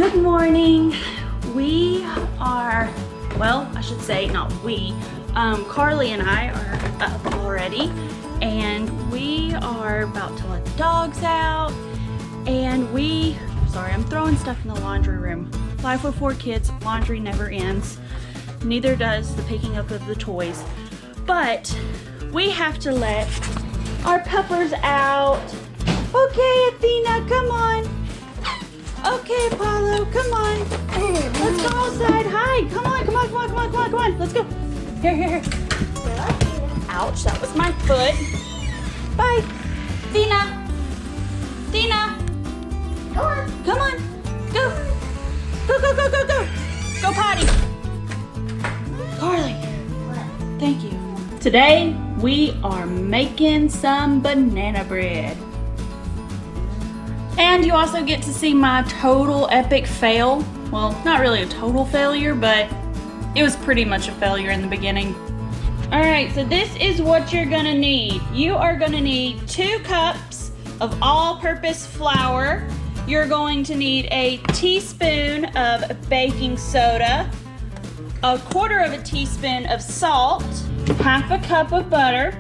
Good morning. We are, well, I should say not we. Carly and I are up already, and we are about to let the dogs out. And sorry, I'm throwing stuff in the laundry room. Life with 4 kids, laundry never ends. Neither does the picking up of the toys. But we have to let our puppers out. Okay, Athena, come on. Okay, Apollo, come on. Let's go outside. Hi, come on. Let's go. Here. Ouch, that was my foot. Bye. Athena. Come on. Go. Go potty. Carly. What? Thank you. Today, we are making some banana bread. And you also get to see my total epic fail. Well, not really a total failure, but it was pretty much a failure in the beginning. All right, so this is what you're gonna need. You are gonna need 2 cups of all-purpose flour. You're going to need a teaspoon of baking soda, 1/4 of a teaspoon of salt, 1/2 cup of butter,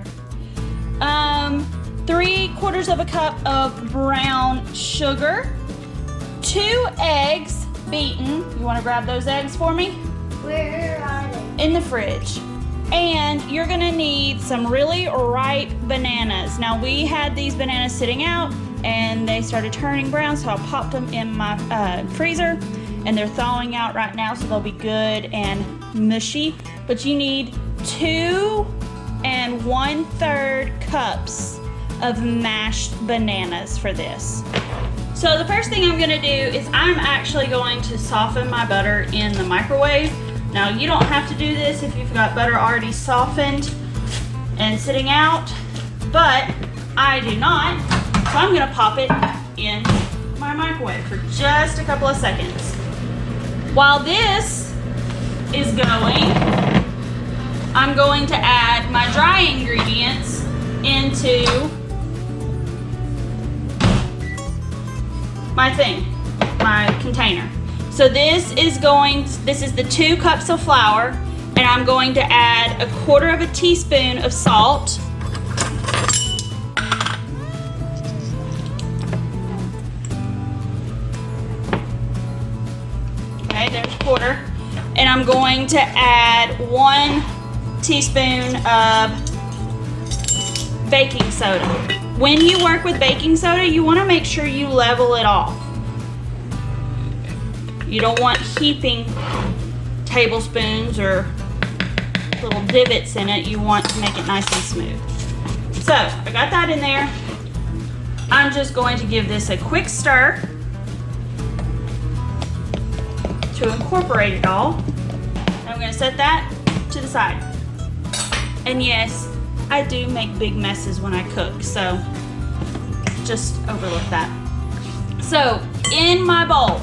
3/4 of a cup of brown sugar, 2 eggs beaten. You want to grab those eggs for me? Where are they? In the fridge. And you're gonna need some really ripe bananas. Now we had these bananas sitting out and they started turning brown, so I popped them in my freezer, and they're thawing out right now, so they'll be good and mushy. But you need 2 1/3 cups of mashed bananas for this. So the first thing I'm gonna do is I'm actually going to soften my butter in the microwave. Now you don't have to do this if you've got butter already softened and sitting out, but I do not. So I'm gonna pop it in my microwave for just a couple of seconds. While this is going, I'm going to add my dry ingredients into my container. So this is the 2 cups of flour, and I'm going to add 1/4 of a teaspoon of salt. Okay, there's 1/4. And I'm going to add 1 teaspoon of baking soda. When you work with baking soda, you want to make sure you level it off. You don't want heaping tablespoons or little divots in it. You want to make it nice and smooth. So I got that in there. I'm just going to give this a quick stir to incorporate it all. I'm going to set that to the side. And yes, I do make big messes when I cook, so just overlook that. So in my bowl,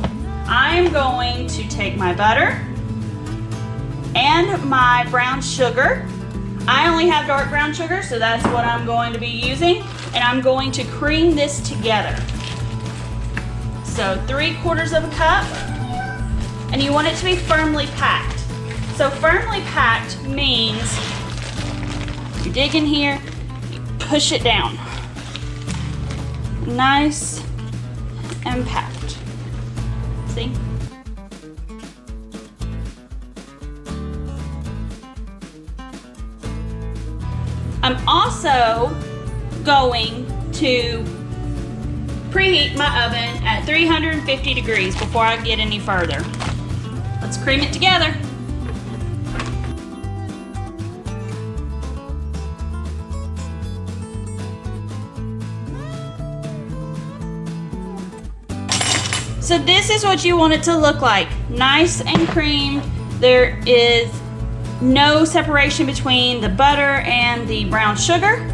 I'm going to take my butter and my brown sugar. I only have dark brown sugar, so that's what I'm going to be using. And I'm going to cream this together. So 3/4 of a cup. And you want it to be firmly packed. So firmly packed means you dig in here, you push it down. Nice and packed. See? I'm also going to preheat my oven at 350 degrees before I get any further. Let's cream it together. So this is what you want it to look like. Nice and creamed. There is no separation between the butter and the brown sugar.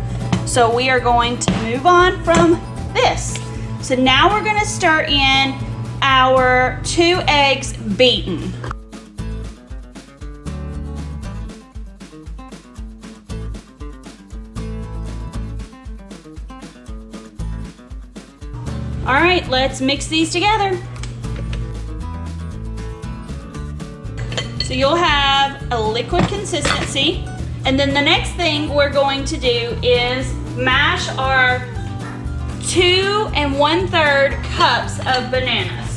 So we are going to move on from this. So now we're gonna stir in our 2 eggs beaten. All right, let's mix these together. So you'll have a liquid consistency. And then the next thing we're going to do is mash our 2 1/3 cups of bananas.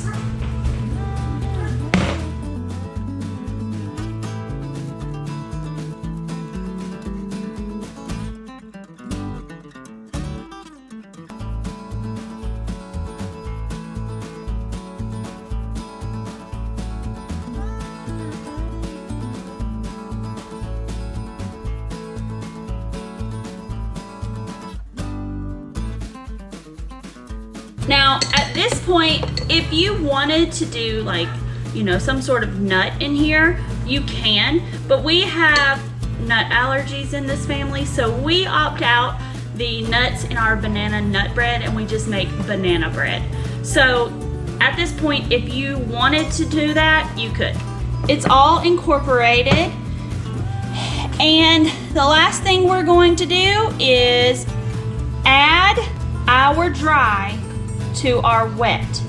Now, at this point, if you wanted to do like, you know, some sort of nut in here, you can, but we have nut allergies in this family, so we opt out the nuts in our banana nut bread and we just make banana bread. So at this point, if you wanted to do that, you could. It's all incorporated. And the last thing we're going to do is add our dry to our wet.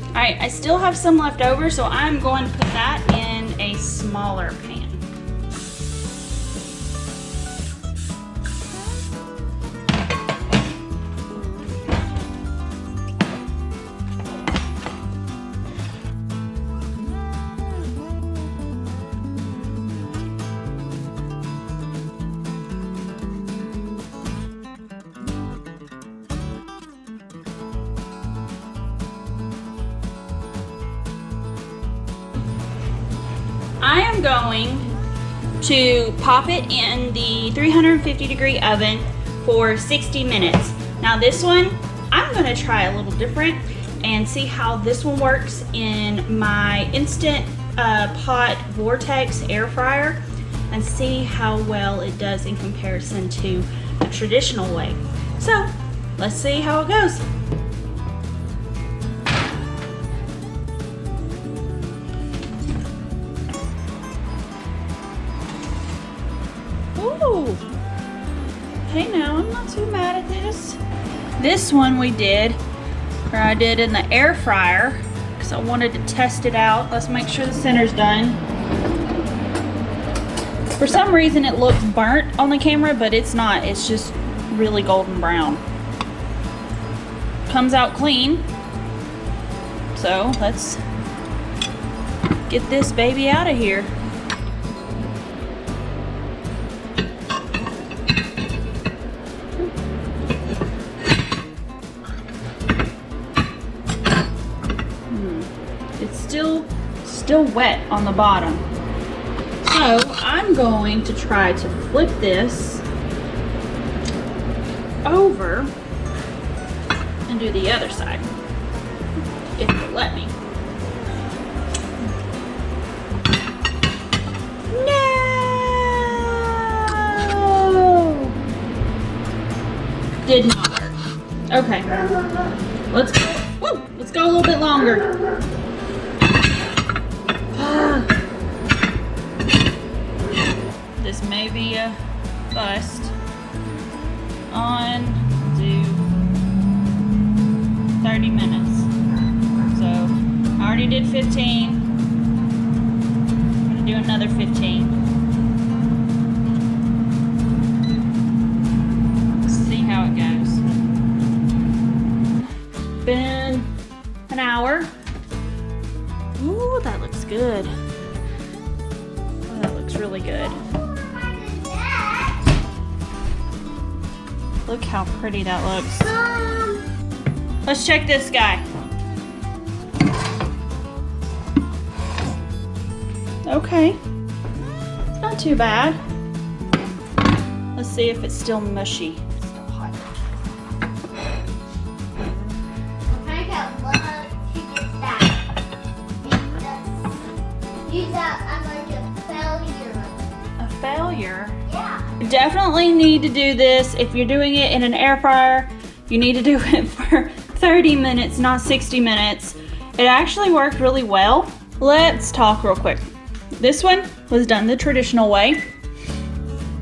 All right, I still have some left over, so I'm going to put that in a smaller pan. I am going to pop it in the 350-degree oven for 60 minutes. Now this one, I'm gonna try a little different and see how this one works in my Instant Pot Vortex air fryer and see how well it does in comparison to the traditional way. So let's see how it goes. Ooh. Hey, now I'm not too mad at this. This one we did, or I did in the air fryer, because I wanted to test it out. Let's make sure the center's done. For some reason it looks burnt on the camera, but it's not. It's just really golden brown. Comes out clean. So let's get this baby out of here. It's still wet on the bottom. So I'm going to try to flip this over and do the other side, if it'll let me. No! Did not work. Okay. Let's go. Woo! Let's go a little bit longer. This may be a bust. On to 30 minutes. So I already did 15. I'm gonna do another 15. Let's see how it goes. Been an hour. Ooh, that looks good. Oh, that looks really good. Look how pretty that looks. Let's check this guy. Okay. It's not too bad. Let's see if it's still mushy. It's still hot. here. Yeah. You definitely need to do this. If you're doing it in an air fryer, you need to do it for 30 minutes, not 60 minutes. It actually worked really well. Let's talk real quick. This one was done the traditional way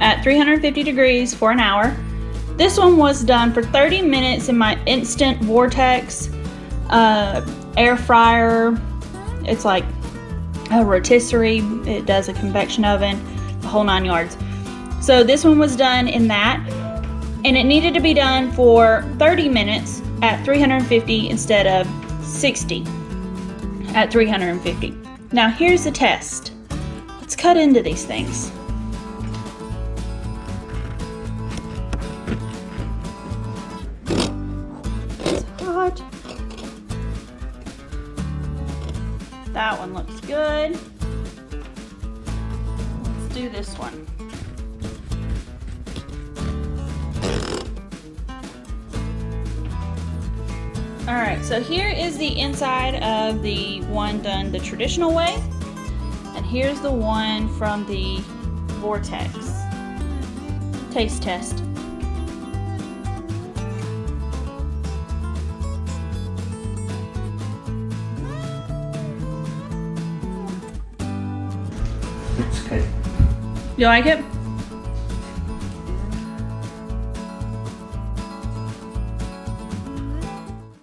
at 350 degrees for an hour. This one was done for 30 minutes in my instant vortex air fryer. It's like a rotisserie. It does a convection oven, the whole 9 yards. So this one was done in that, and it needed to be done for 30 minutes at 350 instead of 60 at 350. Now here's the test. Let's cut into these things. It's hot. That one looks good. Let's do this one. Alright, so here is the inside of the one done the traditional way, and here's the one from the vortex. Taste test. It's good. You like it?